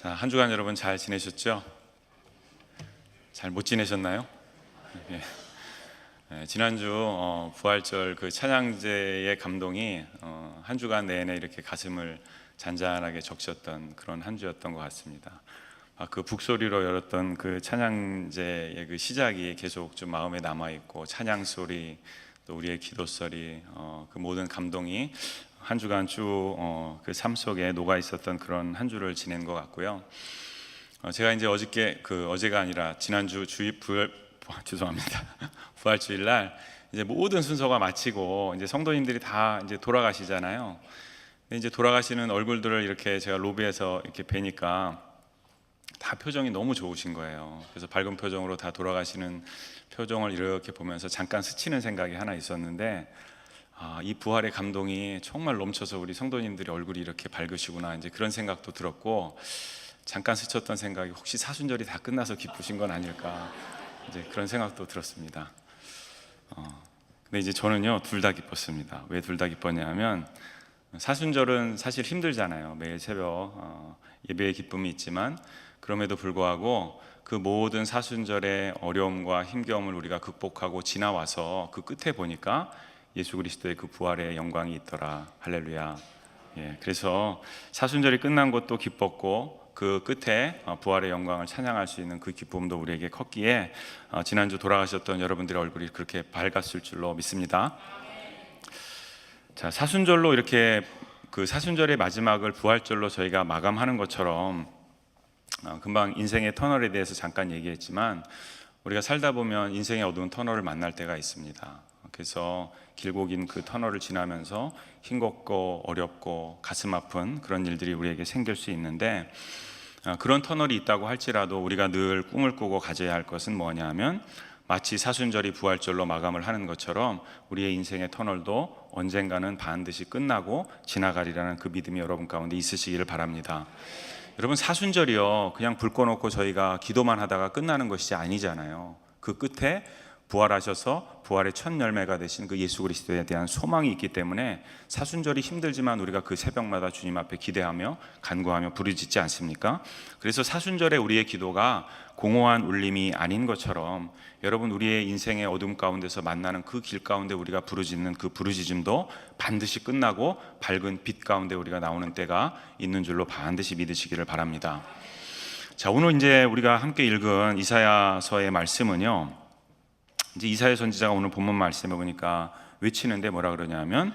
자, 한 주간 여러분 잘 지내셨죠? 잘 못 지내셨나요? 예. 지난주 부활절 그 찬양제의 감동이 한 주간 내내 이렇게 가슴을 잔잔하게 적셨던 그런 한 주였던 것 같습니다. 그 북소리로 열었던 그 찬양제의 그 시작이 계속 좀 마음에 남아 있고, 찬양 소리, 또 우리의 기도 소리, 그 모든 감동이 한 주간 쭉 그 삶 속에 녹아 있었던 그런 한 주를 지낸 것 같고요. 제가 이제 어제가 아니라 지난주 죄송합니다. 부활주일 날 이제 모든 순서가 마치고 이제 성도님들이 다 이제 돌아가시잖아요. 근데 이제 돌아가시는 얼굴들을 이렇게 제가 로비에서 이렇게 뵈니까 다 표정이 너무 좋으신 거예요. 그래서 밝은 표정으로 다 돌아가시는 표정을 이렇게 보면서 잠깐 스치는 생각이 하나 있었는데, 이 부활의 감동이 정말 넘쳐서 우리 성도님들의 얼굴이 이렇게 밝으시구나, 이제 그런 생각도 들었고, 잠깐 스쳤던 생각이 혹시 사순절이 다 끝나서 기쁘신 건 아닐까, 이제 그런 생각도 들었습니다. 근데 이제 저는요, 둘 다 기뻤습니다. 왜 둘 다 기뻤냐면, 사순절은 사실 힘들잖아요. 매일 새벽 예배의 기쁨이 있지만, 그럼에도 불구하고 그 모든 사순절의 어려움과 힘겨움을 우리가 극복하고 지나와서 그 끝에 보니까 예수 그리스도의 그 부활의 영광이 있더라. 할렐루야. 예, 그래서 사순절이 끝난 것도 기뻤고, 그 끝에 부활의 영광을 찬양할 수 있는 그 기쁨도 우리에게 컸기에 지난주 돌아가셨던 여러분들의 얼굴이 그렇게 밝았을 줄로 믿습니다. 자, 사순절로 이렇게 그 사순절의 마지막을 부활절로 저희가 마감하는 것처럼, 금방 인생의 터널에 대해서 잠깐 얘기했지만, 우리가 살다 보면 인생의 어두운 터널을 만날 때가 있습니다. 그래서 길고 긴 그 터널을 지나면서 힘겹고 어렵고 가슴 아픈 그런 일들이 우리에게 생길 수 있는데, 그런 터널이 있다고 할지라도 우리가 늘 꿈을 꾸고 가져야 할 것은 뭐냐면, 마치 사순절이 부활절로 마감을 하는 것처럼 우리의 인생의 터널도 언젠가는 반드시 끝나고 지나가리라는 그 믿음이 여러분 가운데 있으시기를 바랍니다. 여러분, 사순절이요, 그냥 불 꺼놓고 저희가 기도만 하다가 끝나는 것이 아니잖아요. 그 끝에 부활하셔서 부활의 첫 열매가 되신 그 예수 그리스도에 대한 소망이 있기 때문에 사순절이 힘들지만 우리가 그 새벽마다 주님 앞에 기대하며 간구하며 부르짖지 않습니까? 그래서 사순절에 우리의 기도가 공허한 울림이 아닌 것처럼, 여러분, 우리의 인생의 어둠 가운데서 만나는 그 길 가운데 우리가 부르짖는 그 부르짖음도 반드시 끝나고 밝은 빛 가운데 우리가 나오는 때가 있는 줄로 반드시 믿으시기를 바랍니다. 자, 오늘 이제 우리가 함께 읽은 이사야서의 말씀은요, 이제 이사야 선지자가 오늘 본문 말씀해 보니까 외치는데 뭐라 그러냐면,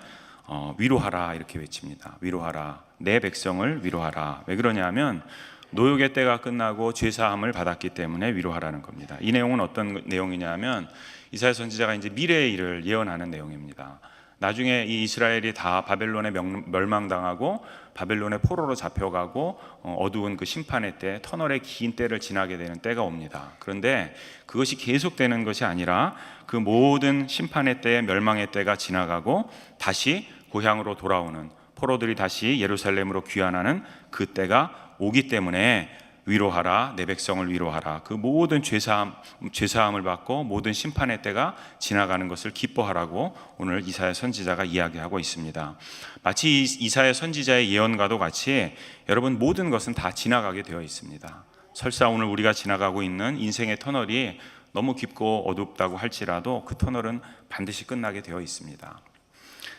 위로하라, 이렇게 외칩니다. 위로하라, 내 백성을 위로하라. 왜 그러냐면 노역의 때가 끝나고 죄사함을 받았기 때문에 위로하라는 겁니다. 이 내용은 어떤 내용이냐면, 이사야 선지자가 이제 미래의 일을 예언하는 내용입니다. 나중에 이 이스라엘이 다 바벨론에 멸망당하고 바벨론의 포로로 잡혀가고 어두운 그 심판의 때, 터널의 긴 때를 지나게 되는 때가 옵니다. 그런데 그것이 계속되는 것이 아니라 그 모든 심판의 때, 멸망의 때가 지나가고 다시 고향으로 돌아오는, 포로들이 다시 예루살렘으로 귀환하는 그 때가 오기 때문에 위로하라, 내 백성을 위로하라. 그 모든 죄사함을 받고 모든 심판의 때가 지나가는 것을 기뻐하라고 오늘 이사야 선지자가 이야기하고 있습니다. 마치 이사야 선지자의 예언과도 같이 여러분, 모든 것은 다 지나가게 되어 있습니다. 설사 오늘 우리가 지나가고 있는 인생의 터널이 너무 깊고 어둡다고 할지라도 그 터널은 반드시 끝나게 되어 있습니다.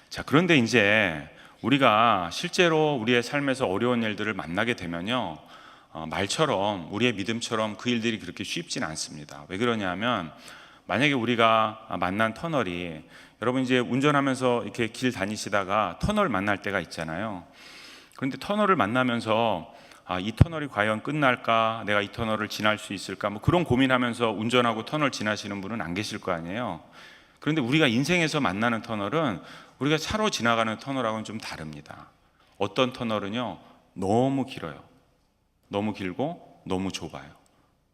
자, 그런데 이제 우리가 실제로 우리의 삶에서 어려운 일들을 만나게 되면요, 말처럼, 우리의 믿음처럼 그 일들이 그렇게 쉽진 않습니다. 왜 그러냐면, 만약에 우리가 만난 터널이, 여러분 이제 운전하면서 이렇게 길 다니시다가 터널 만날 때가 있잖아요. 그런데 터널을 만나면서 이 터널이 과연 끝날까, 내가 이 터널을 지날 수 있을까, 뭐 그런 고민하면서 운전하고 터널 지나시는 분은 안 계실 거 아니에요. 그런데 우리가 인생에서 만나는 터널은 우리가 차로 지나가는 터널하고는 좀 다릅니다. 어떤 터널은요, 너무 길어요. 너무 길고 너무 좁아요.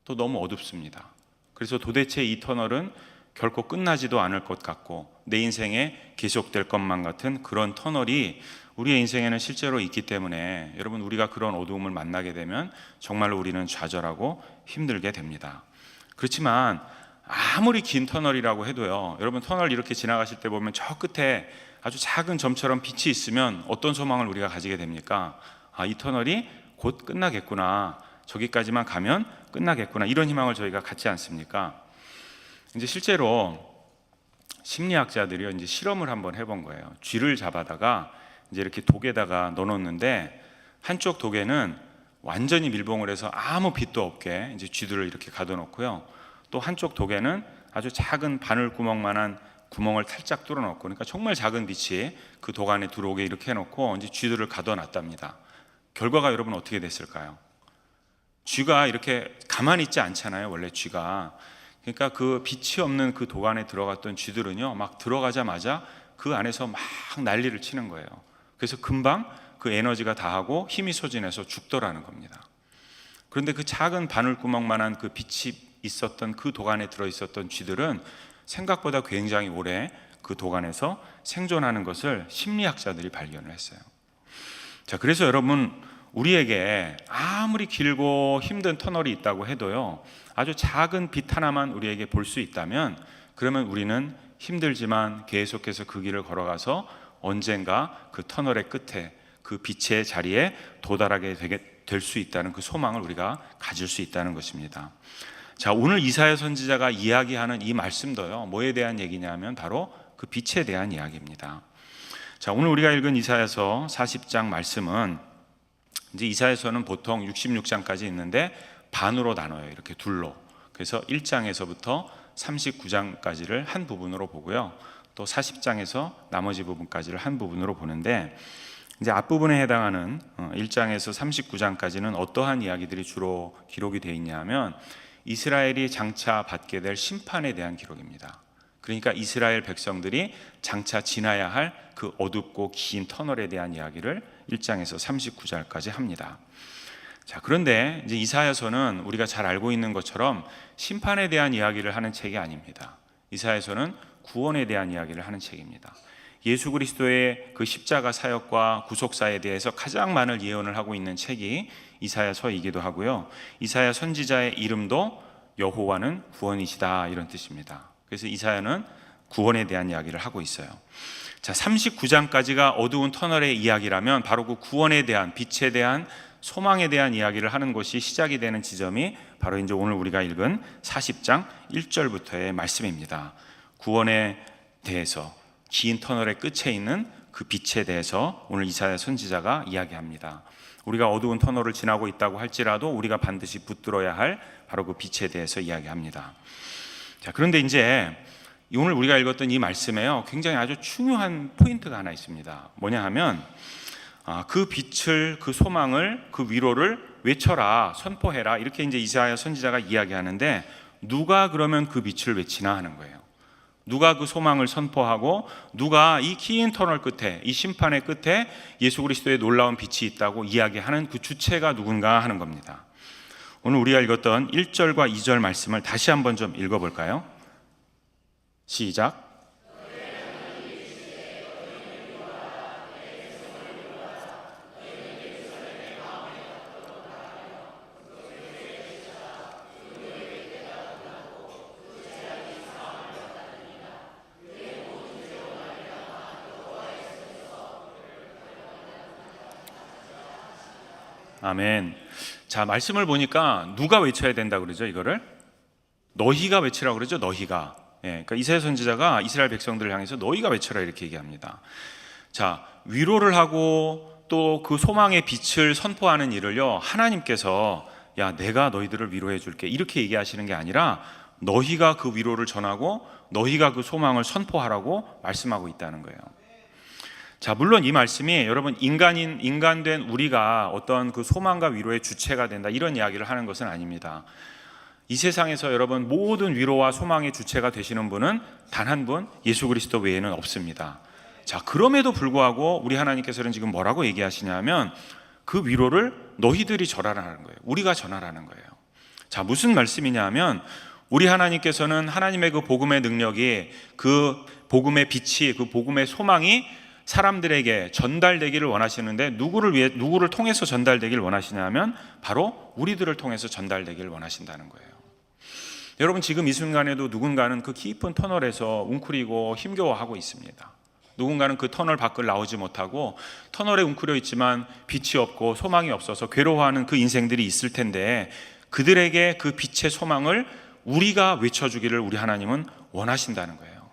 또 너무 어둡습니다. 그래서 도대체 이 터널은 결코 끝나지도 않을 것 같고 내 인생에 계속될 것만 같은 그런 터널이 우리의 인생에는 실제로 있기 때문에, 여러분, 우리가 그런 어두움을 만나게 되면 정말로 우리는 좌절하고 힘들게 됩니다. 그렇지만 아무리 긴 터널이라고 해도요, 여러분, 터널 이렇게 지나가실 때 보면 저 끝에 아주 작은 점처럼 빛이 있으면 어떤 소망을 우리가 가지게 됩니까? 이 터널이 곧 끝나겠구나. 저기까지만 가면 끝나겠구나, 이런 희망을 저희가 갖지 않습니까? 이제 실제로 심리학자들이 이제 실험을 한번 해본 거예요. 쥐를 잡아다가 이제 이렇게 독에다가 넣어놓는데, 한쪽 독에는 완전히 밀봉을 해서 아무 빛도 없게 이제 쥐들을 이렇게 가둬놓고요. 또 한쪽 독에는 아주 작은 바늘구멍만한 구멍을 살짝 뚫어놓고, 그러니까 정말 작은 빛이 그 독 안에 들어오게 이렇게 해놓고 이제 쥐들을 가둬놨답니다. 결과가 여러분 어떻게 됐을까요? 쥐가 이렇게 가만히 있지 않잖아요, 원래 쥐가. 그러니까 그 빛이 없는 그 독 안에 들어갔던 쥐들은요, 막 들어가자마자 그 안에서 막 난리를 치는 거예요. 그래서 금방 그 에너지가 다하고 힘이 소진해서 죽더라는 겁니다. 그런데 그 작은 바늘구멍만한 그 빛이 있었던 그 독 안에 들어있었던 쥐들은 생각보다 굉장히 오래 그 독 안에서 생존하는 것을 심리학자들이 발견을 했어요. 자, 그래서 여러분, 우리에게 아무리 길고 힘든 터널이 있다고 해도요, 아주 작은 빛 하나만 우리에게 볼 수 있다면, 그러면 우리는 힘들지만 계속해서 그 길을 걸어가서 언젠가 그 터널의 끝에 그 빛의 자리에 도달하게 될 수 있다는 그 소망을 우리가 가질 수 있다는 것입니다. 자, 오늘 이사야 선지자가 이야기하는 이 말씀도요, 뭐에 대한 얘기냐면 바로 그 빛에 대한 이야기입니다. 자, 오늘 우리가 읽은 이사야서 40장 말씀은, 이제 이사야서는 보통 66장까지 있는데 반으로 나눠요. 이렇게 둘로. 그래서 1장에서부터 39장까지를 한 부분으로 보고요, 또 40장에서 나머지 부분까지를 한 부분으로 보는데, 이제 앞부분에 해당하는 1장에서 39장까지는 어떠한 이야기들이 주로 기록이 되어 있냐면, 이스라엘이 장차 받게 될 심판에 대한 기록입니다. 그러니까 이스라엘 백성들이 장차 지나야 할 그 어둡고 긴 터널에 대한 이야기를 1장에서 39장까지 합니다. 자, 그런데 이제 이사야서는 우리가 잘 알고 있는 것처럼 심판에 대한 이야기를 하는 책이 아닙니다. 이사야서는 구원에 대한 이야기를 하는 책입니다. 예수 그리스도의 그 십자가 사역과 구속사에 대해서 가장 많은 예언을 하고 있는 책이 이사야서이기도 하고요, 이사야 선지자의 이름도 여호와는 구원이시다, 이런 뜻입니다. 그래서 이사야는 구원에 대한 이야기를 하고 있어요. 자, 39장까지가 어두운 터널의 이야기라면 바로 그 구원에 대한, 빛에 대한, 소망에 대한 이야기를 하는 것이 시작이 되는 지점이 바로 이제 오늘 우리가 읽은 40장 1절부터의 말씀입니다. 구원에 대해서, 긴 터널의 끝에 있는 그 빛에 대해서 오늘 이사야 선지자가 이야기합니다. 우리가 어두운 터널을 지나고 있다고 할지라도 우리가 반드시 붙들어야 할 바로 그 빛에 대해서 이야기합니다. 자, 그런데 이제 오늘 우리가 읽었던 이 말씀에요, 굉장히 아주 중요한 포인트가 하나 있습니다. 뭐냐 하면, 그 빛을, 그 소망을, 그 위로를 외쳐라, 선포해라, 이렇게 이제 이사야 선지자가 이야기하는데, 누가 그러면 그 빛을 외치나 하는 거예요. 누가 그 소망을 선포하고, 누가 이 긴 터널 끝에, 이 심판의 끝에 예수 그리스도의 놀라운 빛이 있다고 이야기하는 그 주체가 누군가 하는 겁니다. 오늘 우리가 읽었던 1절과 2절 말씀을 다시 한번 좀 읽어볼까요? 시작. 아멘. 자, 말씀을 보니까 누가 외쳐야 된다 그러죠? 이거를 너희가 외치라고 그러죠. 너희가. 그러니까 이사야 선지자가 이스라엘 백성들을 향해서 너희가 외쳐라, 이렇게 얘기합니다. 자, 위로를 하고 또 그 소망의 빛을 선포하는 일을요, 하나님께서 야, 내가 너희들을 위로해 줄게, 이렇게 얘기하시는 게 아니라 너희가 그 위로를 전하고 너희가 그 소망을 선포하라고 말씀하고 있다는 거예요. 자, 물론 이 말씀이 여러분 인간된 우리가 어떤 그 소망과 위로의 주체가 된다, 이런 이야기를 하는 것은 아닙니다. 이 세상에서 여러분 모든 위로와 소망의 주체가 되시는 분은 단 한 분, 예수 그리스도 외에는 없습니다. 자, 그럼에도 불구하고 우리 하나님께서는 지금 뭐라고 얘기하시냐면, 그 위로를 너희들이 전하라는 거예요. 우리가 전하라는 거예요. 자, 무슨 말씀이냐 하면, 우리 하나님께서는 하나님의 그 복음의 능력이, 그 복음의 빛이, 그 복음의 소망이 사람들에게 전달되기를 원하시는데, 누구를 통해서 전달되기를 원하시냐면 바로 우리들을 통해서 전달되기를 원하신다는 거예요. 여러분, 지금 이 순간에도 누군가는 그 깊은 터널에서 웅크리고 힘겨워하고 있습니다. 누군가는 그 터널 밖을 나오지 못하고 터널에 웅크려 있지만 빛이 없고 소망이 없어서 괴로워하는 그 인생들이 있을 텐데, 그들에게 그 빛의 소망을 우리가 외쳐주기를 우리 하나님은 원하신다는 거예요.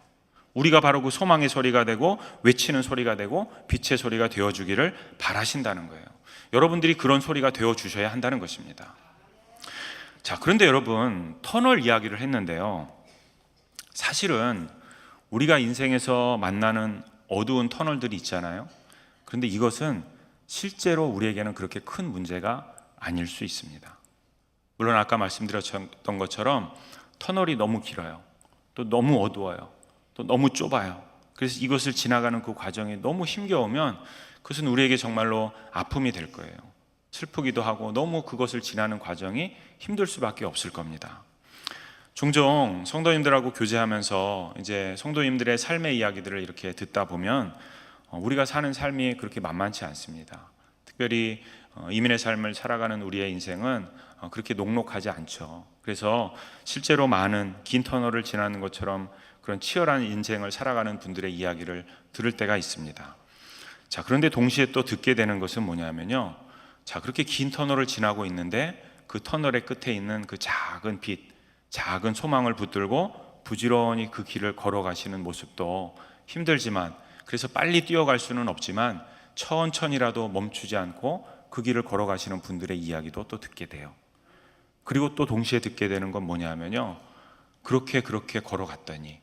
우리가 바로 그 소망의 소리가 되고 외치는 소리가 되고 빛의 소리가 되어주기를 바라신다는 거예요. 여러분들이 그런 소리가 되어주셔야 한다는 것입니다. 자, 그런데 여러분, 터널 이야기를 했는데요, 사실은 우리가 인생에서 만나는 어두운 터널들이 있잖아요. 그런데 이것은 실제로 우리에게는 그렇게 큰 문제가 아닐 수 있습니다. 물론 아까 말씀드렸던 것처럼 터널이 너무 길어요. 또 너무 어두워요. 또 너무 좁아요. 그래서 이것을 지나가는 그 과정이 너무 힘겨우면 그것은 우리에게 정말로 아픔이 될 거예요. 슬프기도 하고 너무 그것을 지나는 과정이 힘들 수밖에 없을 겁니다. 종종 성도님들하고 교제하면서 이제 성도님들의 삶의 이야기들을 이렇게 듣다 보면 우리가 사는 삶이 그렇게 만만치 않습니다. 특별히 이민의 삶을 살아가는 우리의 인생은 그렇게 녹록하지 않죠. 그래서 실제로 많은 긴 터널을 지나는 것처럼 그런 치열한 인생을 살아가는 분들의 이야기를 들을 때가 있습니다. 자, 그런데 동시에 또 듣게 되는 것은 뭐냐면요, 자, 그렇게 긴 터널을 지나고 있는데 그 터널의 끝에 있는 그 작은 빛, 작은 소망을 붙들고 부지런히 그 길을 걸어가시는 모습도 힘들지만, 그래서 빨리 뛰어갈 수는 없지만 천천히라도 멈추지 않고 그 길을 걸어가시는 분들의 이야기도 또 듣게 돼요. 그리고 또 동시에 듣게 되는 건 뭐냐면요, 그렇게 걸어갔더니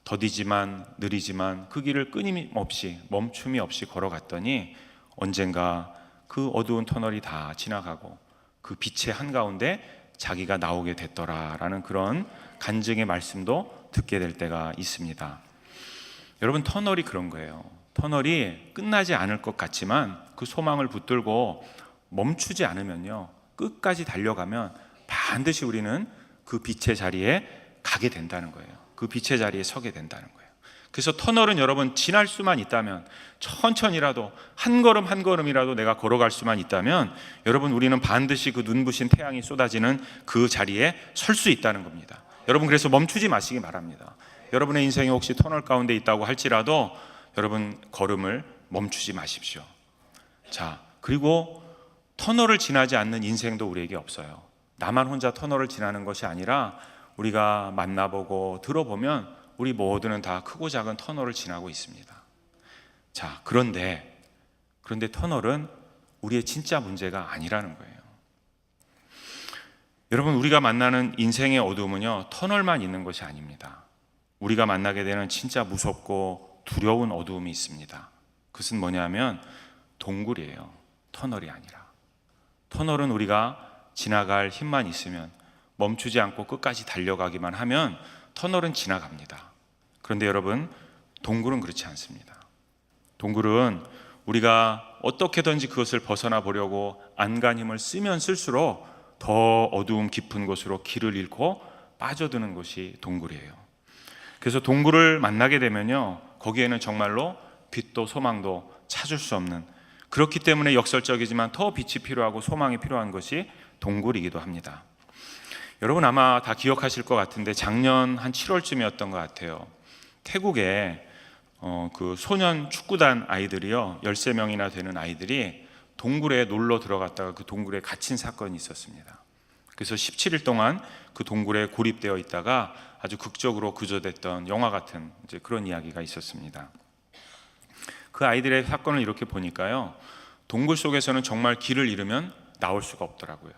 더디지만 느리지만 그 길을 끊임없이 멈춤이 없이 걸어갔더니 언젠가 그 어두운 터널이 다 지나가고 그 빛의 한가운데 자기가 나오게 됐더라라는 그런 간증의 말씀도 듣게 될 때가 있습니다. 여러분, 터널이 그런 거예요. 터널이 끝나지 않을 것 같지만 그 소망을 붙들고 멈추지 않으면요, 끝까지 달려가면 반드시 우리는 그 빛의 자리에 가게 된다는 거예요. 그 빛의 자리에 서게 된다는 거예요. 그래서 터널은 여러분 지날 수만 있다면, 천천히라도 한 걸음 한 걸음이라도 내가 걸어갈 수만 있다면, 여러분 우리는 반드시 그 눈부신 태양이 쏟아지는 그 자리에 설 수 있다는 겁니다. 여러분, 그래서 멈추지 마시기 바랍니다. 여러분의 인생이 혹시 터널 가운데 있다고 할지라도 여러분 걸음을 멈추지 마십시오. 자, 그리고 터널을 지나지 않는 인생도 우리에게 없어요. 나만 혼자 터널을 지나는 것이 아니라 우리가 만나보고 들어보면 우리 모두는 다 크고 작은 터널을 지나고 있습니다. 자, 그런데 터널은 우리의 진짜 문제가 아니라는 거예요. 여러분, 우리가 만나는 인생의 어두움은요, 터널만 있는 것이 아닙니다. 우리가 만나게 되는 진짜 무섭고 두려운 어두움이 있습니다. 그것은 뭐냐면 동굴이에요. 터널이 아니라. 터널은 우리가 지나갈 힘만 있으면, 멈추지 않고 끝까지 달려가기만 하면 터널은 지나갑니다. 그런데 여러분, 동굴은 그렇지 않습니다. 동굴은 우리가 어떻게든지 그것을 벗어나 보려고 안간 힘을 쓰면 쓸수록 더 어두움 깊은 곳으로 길을 잃고 빠져드는 것이 동굴이에요. 그래서 동굴을 만나게 되면요, 거기에는 정말로 빛도 소망도 찾을 수 없는, 그렇기 때문에 역설적이지만 더 빛이 필요하고 소망이 필요한 것이 동굴이기도 합니다. 여러분 아마 다 기억하실 것 같은데 작년 한 7월쯤이었던 것 같아요. 태국에 그 소년 축구단 아이들이요, 13명이나 되는 아이들이 동굴에 놀러 들어갔다가 그 동굴에 갇힌 사건이 있었습니다. 그래서 17일 동안 그 동굴에 고립되어 있다가 아주 극적으로 구조됐던 영화 같은 이제 그런 이야기가 있었습니다. 그 아이들의 사건을 이렇게 보니까요, 동굴 속에서는 정말 길을 잃으면 나올 수가 없더라고요.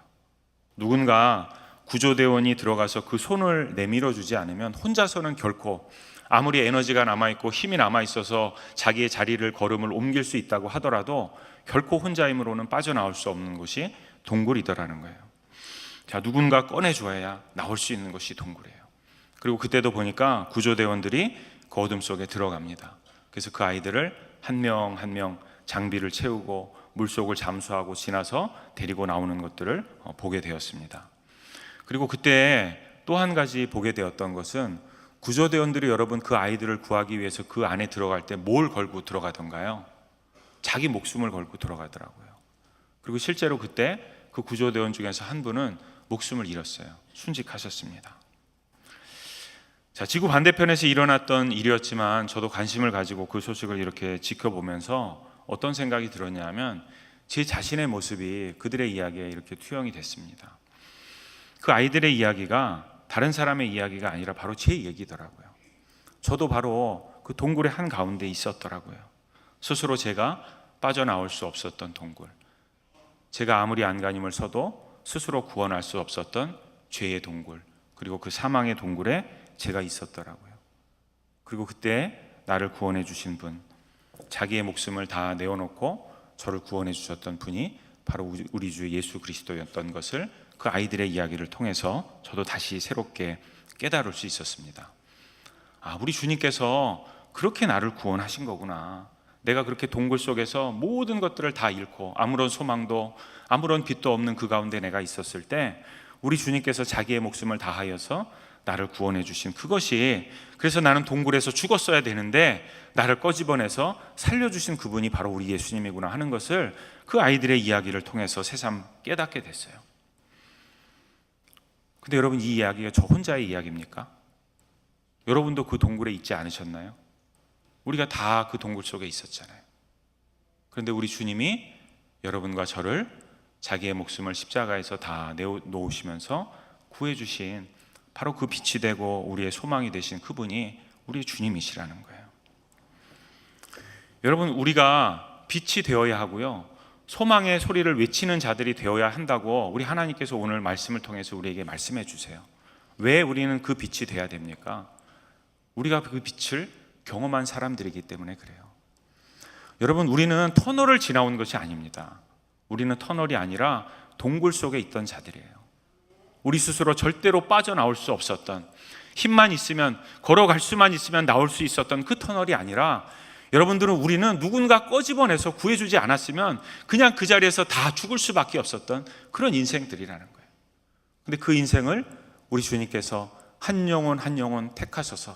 누군가 구조대원이 들어가서 그 손을 내밀어 주지 않으면 혼자서는 결코, 아무리 에너지가 남아있고 힘이 남아있어서 자기의 자리를 걸음을 옮길 수 있다고 하더라도 결코 혼자 힘으로는 빠져나올 수 없는 곳이 동굴이더라는 거예요. 자, 누군가 꺼내줘야 나올 수 있는 것이 동굴이에요. 그리고 그때도 보니까 구조대원들이 그 어둠 속에 들어갑니다. 그래서 그 아이들을 한 명 한 명 장비를 채우고 물속을 잠수하고 지나서 데리고 나오는 것들을 보게 되었습니다. 그리고 그때 또 한 가지 보게 되었던 것은, 구조대원들이 여러분 그 아이들을 구하기 위해서 그 안에 들어갈 때 뭘 걸고 들어가던가요? 자기 목숨을 걸고 들어가더라고요. 그리고 실제로 그때 그 구조대원 중에서 한 분은 목숨을 잃었어요. 순직하셨습니다. 자, 지구 반대편에서 일어났던 일이었지만 저도 관심을 가지고 그 소식을 이렇게 지켜보면서 어떤 생각이 들었냐면 제 자신의 모습이 그들의 이야기에 이렇게 투영이 됐습니다. 그 아이들의 이야기가 다른 사람의 이야기가 아니라 바로 제 얘기더라고요. 저도 바로 그 동굴의 한가운데 있었더라고요. 스스로 제가 빠져나올 수 없었던 동굴, 제가 아무리 안간힘을 써도 스스로 구원할 수 없었던 죄의 동굴, 그리고 그 사망의 동굴에 제가 있었더라고요. 그리고 그때 나를 구원해 주신 분, 자기의 목숨을 다 내어놓고 저를 구원해 주셨던 분이 바로 우리 주 예수 그리스도였던 것을 그 아이들의 이야기를 통해서 저도 다시 새롭게 깨달을 수 있었습니다. 아, 우리 주님께서 그렇게 나를 구원하신 거구나. 내가 그렇게 동굴 속에서 모든 것들을 다 잃고 아무런 소망도 아무런 빛도 없는 그 가운데 내가 있었을 때 우리 주님께서 자기의 목숨을 다하여서 나를 구원해 주신 그것이, 그래서 나는 동굴에서 죽었어야 되는데 나를 꺼집어내서 살려주신 그분이 바로 우리 예수님이구나 하는 것을 그 아이들의 이야기를 통해서 새삼 깨닫게 됐어요. 근데 여러분, 이 이야기가 저 혼자의 이야기입니까? 여러분도 그 동굴에 있지 않으셨나요? 우리가 다 그 동굴 속에 있었잖아요. 그런데 우리 주님이 여러분과 저를 자기의 목숨을 십자가에서 다 내어놓으시면서 구해주신 바로 그 빛이 되고 우리의 소망이 되신 그분이 우리의 주님이시라는 거예요. 여러분, 우리가 빛이 되어야 하고요, 소망의 소리를 외치는 자들이 되어야 한다고 우리 하나님께서 오늘 말씀을 통해서 우리에게 말씀해 주세요. 왜 우리는 그 빛이 돼야 됩니까? 우리가 그 빛을 경험한 사람들이기 때문에 그래요. 여러분, 우리는 터널을 지나온 것이 아닙니다. 우리는 터널이 아니라 동굴 속에 있던 자들이에요. 우리 스스로 절대로 빠져나올 수 없었던, 힘만 있으면, 걸어갈 수만 있으면 나올 수 있었던 그 터널이 아니라, 여러분들은, 우리는 누군가 꺼집어내서 구해주지 않았으면 그냥 그 자리에서 다 죽을 수밖에 없었던 그런 인생들이라는 거예요. 근데 그 인생을 우리 주님께서 한 영혼 한 영혼 택하셔서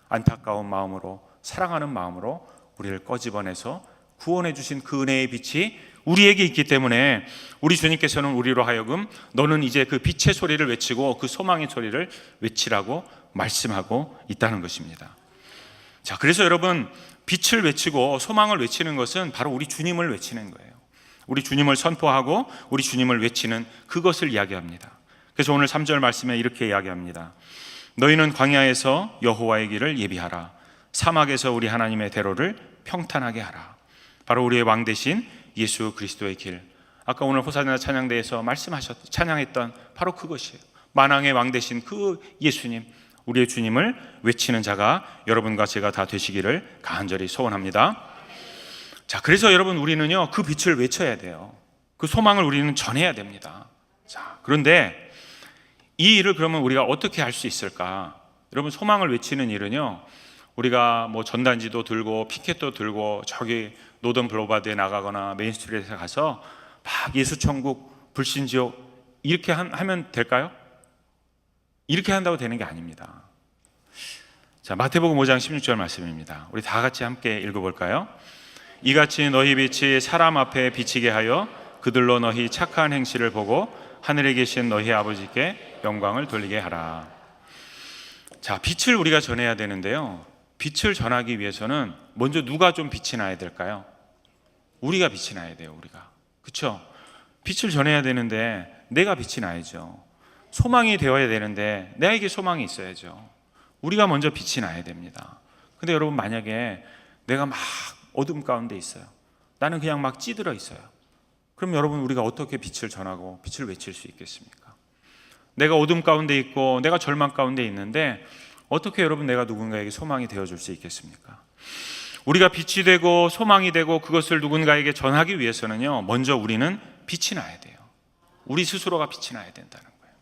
안타까운 마음으로, 사랑하는 마음으로 우리를 꺼집어내서 구원해 주신 그 은혜의 빛이 우리에게 있기 때문에 우리 주님께서는 우리로 하여금 너는 이제 그 빛의 소리를 외치고 그 소망의 소리를 외치라고 말씀하고 있다는 것입니다. 자, 그래서 여러분, 빛을 외치고 소망을 외치는 것은 바로 우리 주님을 외치는 거예요. 우리 주님을 선포하고 우리 주님을 외치는 그것을 이야기합니다. 그래서 오늘 3절 말씀에 이렇게 이야기합니다. 너희는 광야에서 여호와의 길을 예비하라. 사막에서 우리 하나님의 대로를 평탄하게 하라. 바로 우리의 왕 대신 예수 그리스도의 길. 아까 오늘 호산나 찬양대에서 찬양했던 바로 그것이에요. 만왕의 왕 대신 그 예수님, 우리의 주님을 외치는 자가 여러분과 제가 다 되시기를 간절히 소원합니다. 자, 그래서 여러분, 우리는요, 그 빛을 외쳐야 돼요. 그 소망을 우리는 전해야 됩니다. 자, 그런데 이 일을 그러면 우리가 어떻게 할 수 있을까? 여러분, 소망을 외치는 일은요, 우리가 뭐 전단지도 들고 피켓도 들고 저기 노던 블로바드에 나가거나 메인스트리트에 가서 막 예수천국, 불신지옥 이렇게 하면 될까요? 이렇게 한다고 되는 게 아닙니다. 자, 마태복음 5장 16절 말씀입니다. 우리 다 같이 함께 읽어볼까요? 이같이 너희 빛이 사람 앞에 비치게 하여 그들로 너희 착한 행실을 보고 하늘에 계신 너희 아버지께 영광을 돌리게 하라. 자, 빛을 우리가 전해야 되는데요, 빛을 전하기 위해서는 먼저 누가 좀 빛이 나야 될까요? 우리가 빛이 나야 돼요. 우리가, 그렇죠? 빛을 전해야 되는데 내가 빛이 나야죠. 소망이 되어야 되는데 나에게 소망이 있어야죠. 우리가 먼저 빛이 나야 됩니다. 근데 여러분, 만약에 내가 막 어둠 가운데 있어요, 나는 그냥 막 찌들어 있어요. 그럼 여러분, 우리가 어떻게 빛을 전하고 빛을 외칠 수 있겠습니까? 내가 어둠 가운데 있고 내가 절망 가운데 있는데 어떻게 여러분, 내가 누군가에게 소망이 되어줄 수 있겠습니까? 우리가 빛이 되고 소망이 되고 그것을 누군가에게 전하기 위해서는요, 먼저 우리는 빛이 나야 돼요. 우리 스스로가 빛이 나야 된다는 거예요.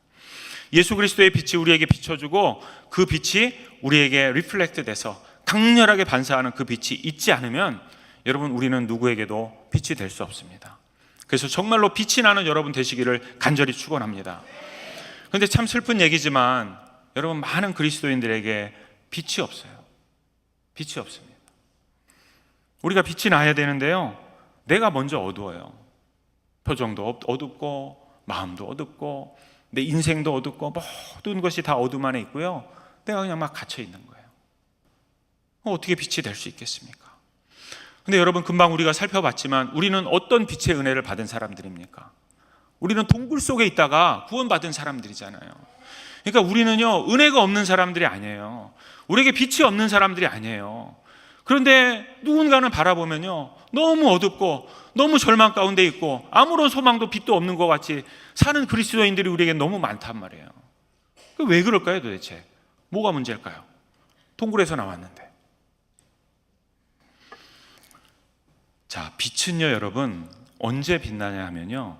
예수 그리스도의 빛이 우리에게 비춰주고 그 빛이 우리에게 리플렉트 돼서 강렬하게 반사하는 그 빛이 있지 않으면 여러분, 우리는 누구에게도 빛이 될 수 없습니다. 그래서 정말로 빛이 나는 여러분 되시기를 간절히 축원합니다. 그런데 참 슬픈 얘기지만 여러분, 많은 그리스도인들에게 빛이 없어요. 빛이 없습니다. 우리가 빛이 나야 되는데요, 내가 먼저 어두워요. 표정도 어둡고 마음도 어둡고 내 인생도 어둡고 모든 것이 다 어둠 안에 있고요, 내가 그냥 막 갇혀 있는 거예요. 어떻게 빛이 될 수 있겠습니까? 근데 여러분, 금방 우리가 살펴봤지만 우리는 어떤 빛의 은혜를 받은 사람들입니까? 우리는 동굴 속에 있다가 구원받은 사람들이잖아요. 그러니까 우리는요, 은혜가 없는 사람들이 아니에요. 우리에게 빛이 없는 사람들이 아니에요. 그런데 누군가는 바라보면요, 너무 어둡고 너무 절망 가운데 있고 아무런 소망도 빛도 없는 것 같이 사는 그리스도인들이 우리에게 너무 많단 말이에요. 왜 그럴까요 도대체? 뭐가 문제일까요? 동굴에서 나왔는데. 자, 빛은요 여러분, 언제 빛나냐 하면요,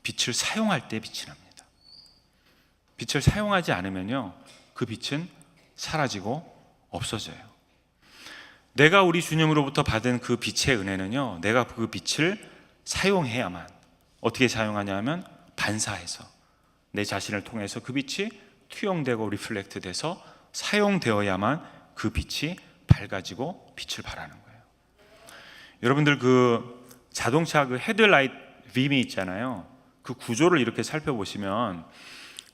빛을 사용할 때 빛이 납니다. 빛을 사용하지 않으면요, 그 빛은 사라지고 없어져요. 내가 우리 주님으로부터 받은 그 빛의 은혜는요, 내가 그 빛을 사용해야만, 어떻게 사용하냐 하면 반사해서 내 자신을 통해서 그 빛이 투영되고 리플렉트 돼서 사용되어야만 그 빛이 밝아지고 빛을 발하는 거예요. 여러분들 그 자동차 그 헤드라이트 빔이 있잖아요. 그 구조를 이렇게 살펴보시면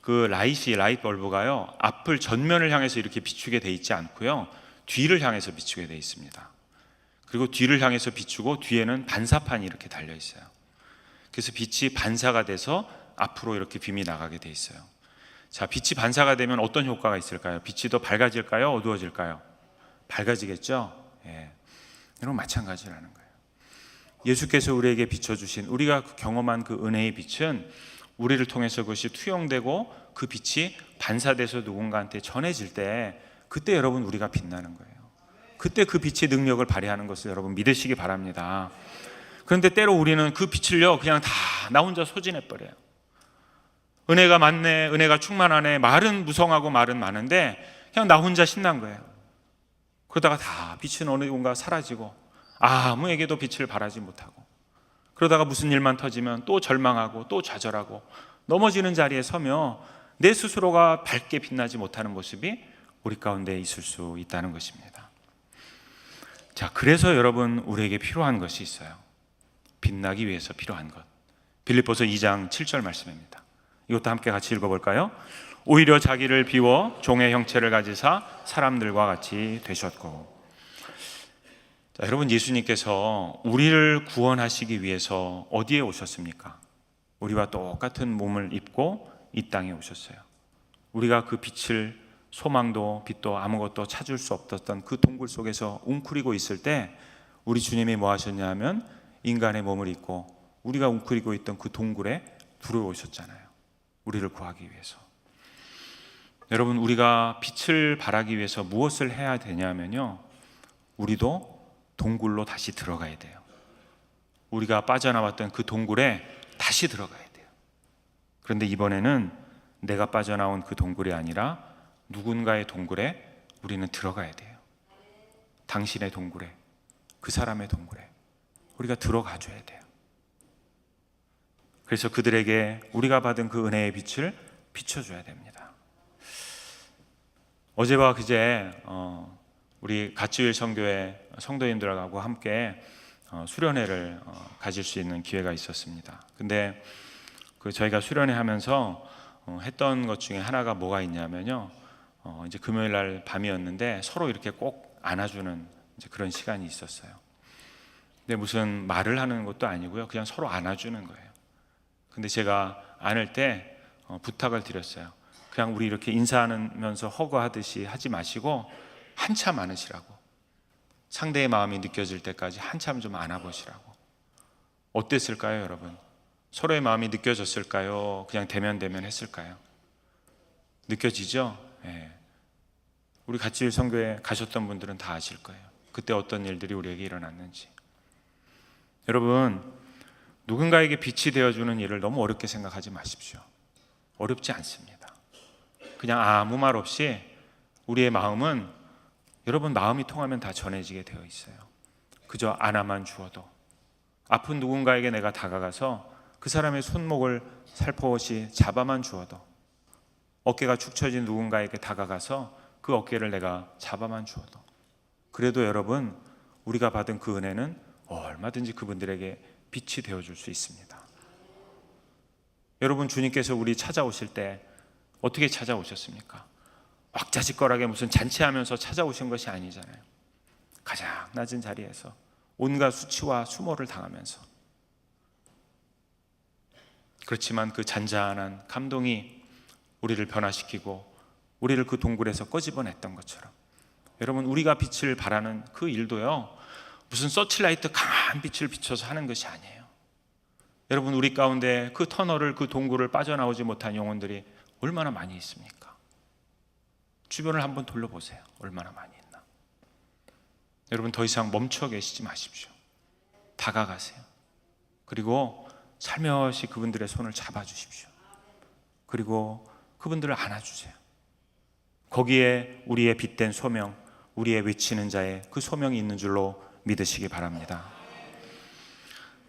그 라이트 벌브가요, 앞을 전면을 향해서 이렇게 비추게 돼 있지 않고요, 뒤를 향해서 비추게 돼 있습니다. 그리고 뒤를 향해서 비추고 뒤에는 반사판이 이렇게 달려 있어요. 그래서 빛이 반사가 돼서 앞으로 이렇게 빔이 나가게 돼 있어요. 자, 빛이 반사가 되면 어떤 효과가 있을까요? 빛이 더 밝아질까요? 어두워질까요? 밝아지겠죠? 예. 여러분, 마찬가지라는 거예요. 예수께서 우리에게 비춰주신, 우리가 경험한 그 은혜의 빛은 우리를 통해서 그것이 투영되고 그 빛이 반사돼서 누군가한테 전해질 때, 그때 여러분 우리가 빛나는 거예요. 그때 그 빛의 능력을 발휘하는 것을 여러분 믿으시기 바랍니다. 그런데 때로 우리는 그 빛을요, 그냥 다 나 혼자 소진해버려요. 은혜가 많네, 은혜가 충만하네, 말은 무성하고 말은 많은데 그냥 나 혼자 신난 거예요. 그러다가 다 빛은 어느 곳가 사라지고 아무에게도 빛을 발하지 못하고, 그러다가 무슨 일만 터지면 또 절망하고 또 좌절하고 넘어지는 자리에 서며 내 스스로가 밝게 빛나지 못하는 모습이 우리 가운데 있을 수 있다는 것입니다. 자, 그래서 여러분 우리에게 필요한 것이 있어요. 빛나기 위해서 필요한 것. 빌립보서 2장 7절 말씀입니다. 이것도 함께 같이 읽어볼까요? 오히려 자기를 비워 종의 형체를 가지사 사람들과 같이 되셨고. 자, 여러분, 예수님께서 우리를 구원하시기 위해서 어디에 오셨습니까? 우리와 똑같은 몸을 입고 이 땅에 오셨어요. 우리가 그 빛을, 소망도 빛도 아무것도 찾을 수 없었던 그 동굴 속에서 웅크리고 있을 때 우리 주님이 뭐 하셨냐 하면 인간의 몸을 입고 우리가 웅크리고 있던 그 동굴에 들어오셨잖아요. 우리를 구하기 위해서. 여러분, 우리가 빛을 발하기 위해서 무엇을 해야 되냐면요, 우리도 동굴로 다시 들어가야 돼요. 우리가 빠져나왔던 그 동굴에 다시 들어가야 돼요. 그런데 이번에는 내가 빠져나온 그 동굴이 아니라 누군가의 동굴에 우리는 들어가야 돼요. 당신의 동굴에, 그 사람의 동굴에 우리가 들어가 줘야 돼요. 그래서 그들에게 우리가 받은 그 은혜의 빛을 비춰줘야 됩니다. 어제와 그제 우리 갓주일 성교회 성도님들하고 함께 수련회를 가질 수 있는 기회가 있었습니다. 근데 그 저희가 수련회 하면서 했던 것 중에 하나가 뭐가 있냐면요, 이제 금요일 날 밤이었는데 서로 이렇게 꼭 안아주는 이제 그런 시간이 있었어요. 근데 무슨 말을 하는 것도 아니고요, 그냥 서로 안아주는 거예요. 근데 제가 안을 때 부탁을 드렸어요. 그냥 우리 이렇게 인사하면서 허거하듯이 하지 마시고 한참 안으시라고, 상대의 마음이 느껴질 때까지 한참 좀 안아보시라고. 어땠을까요 여러분? 서로의 마음이 느껴졌을까요? 그냥 대면 했을까요? 느껴지죠? 네. 우리 같이 성교에 가셨던 분들은 다 아실 거예요. 그때 어떤 일들이 우리에게 일어났는지. 여러분, 누군가에게 빛이 되어주는 일을 너무 어렵게 생각하지 마십시오. 어렵지 않습니다. 그냥 아무 말 없이 우리의 마음은, 여러분 마음이 통하면 다 전해지게 되어 있어요. 그저 안아만 주어도, 아픈 누군가에게 내가 다가가서 그 사람의 손목을 살포시 잡아만 주어도, 어깨가 축 처진 누군가에게 다가가서 그 어깨를 내가 잡아만 주어도, 그래도 여러분 우리가 받은 그 은혜는 얼마든지 그분들에게 빛이 되어줄 수 있습니다. 여러분, 주님께서 우리 찾아오실 때 어떻게 찾아오셨습니까? 왁자지껄하게 무슨 잔치하면서 찾아오신 것이 아니잖아요. 가장 낮은 자리에서 온갖 수치와 수모를 당하면서, 그렇지만 그 잔잔한 감동이 우리를 변화시키고 우리를 그 동굴에서 꺼집어냈던 것처럼, 여러분, 우리가 빛을 발하는 그 일도요, 무슨 서치라이트 강한 빛을 비춰서 하는 것이 아니에요. 여러분, 우리 가운데 그 터널을, 그 동굴을 빠져나오지 못한 영혼들이 얼마나 많이 있습니까? 주변을 한번 돌려보세요. 얼마나 많이 있나. 여러분, 더 이상 멈춰 계시지 마십시오. 다가가세요. 그리고 살며시 그분들의 손을 잡아주십시오. 그리고 그분들을 안아주세요. 거기에 우리의 빛된 소명, 우리의 외치는 자의 그 소명이 있는 줄로 믿으시기 바랍니다.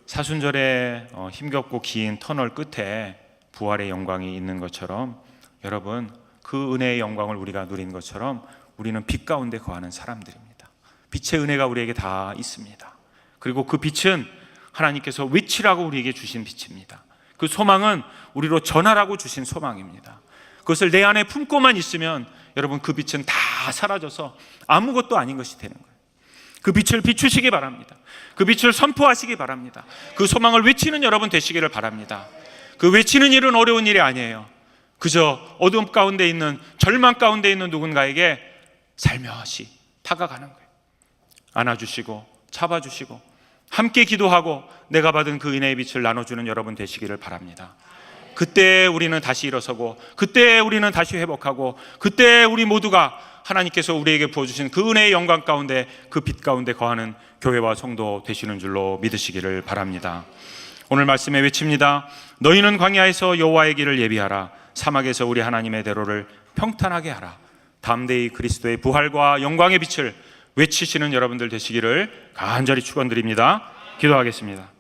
사순절에 힘겹고 긴 터널 끝에 부활의 영광이 있는 것처럼, 여러분, 그 은혜의 영광을 우리가 누린 것처럼 우리는 빛 가운데 거하는 사람들입니다. 빛의 은혜가 우리에게 다 있습니다. 그리고 그 빛은 하나님께서 외치라고 우리에게 주신 빛입니다. 그 소망은 우리로 전하라고 주신 소망입니다. 그것을 내 안에 품고만 있으면 여러분, 그 빛은 다 사라져서 아무것도 아닌 것이 되는 거예요. 그 빛을 비추시기 바랍니다. 그 빛을 선포하시기 바랍니다. 그 소망을 외치는 여러분 되시기를 바랍니다. 그 외치는 일은 어려운 일이 아니에요. 그저 어둠 가운데 있는, 절망 가운데 있는 누군가에게 살며시 다가가는 거예요. 안아주시고 잡아주시고 함께 기도하고 내가 받은 그 은혜의 빛을 나눠주는 여러분 되시기를 바랍니다. 그때 우리는 다시 일어서고, 그때 우리는 다시 회복하고, 그때 우리 모두가 하나님께서 우리에게 부어주신 그 은혜의 영광 가운데, 그 빛 가운데 거하는 교회와 성도 되시는 줄로 믿으시기를 바랍니다. 오늘 말씀에 외칩니다. 너희는 광야에서 여호와의 길을 예비하라. 사막에서 우리 하나님의 대로를 평탄하게 하라. 담대히 그리스도의 부활과 영광의 빛을 외치시는 여러분들 되시기를 간절히 축원드립니다. 기도하겠습니다.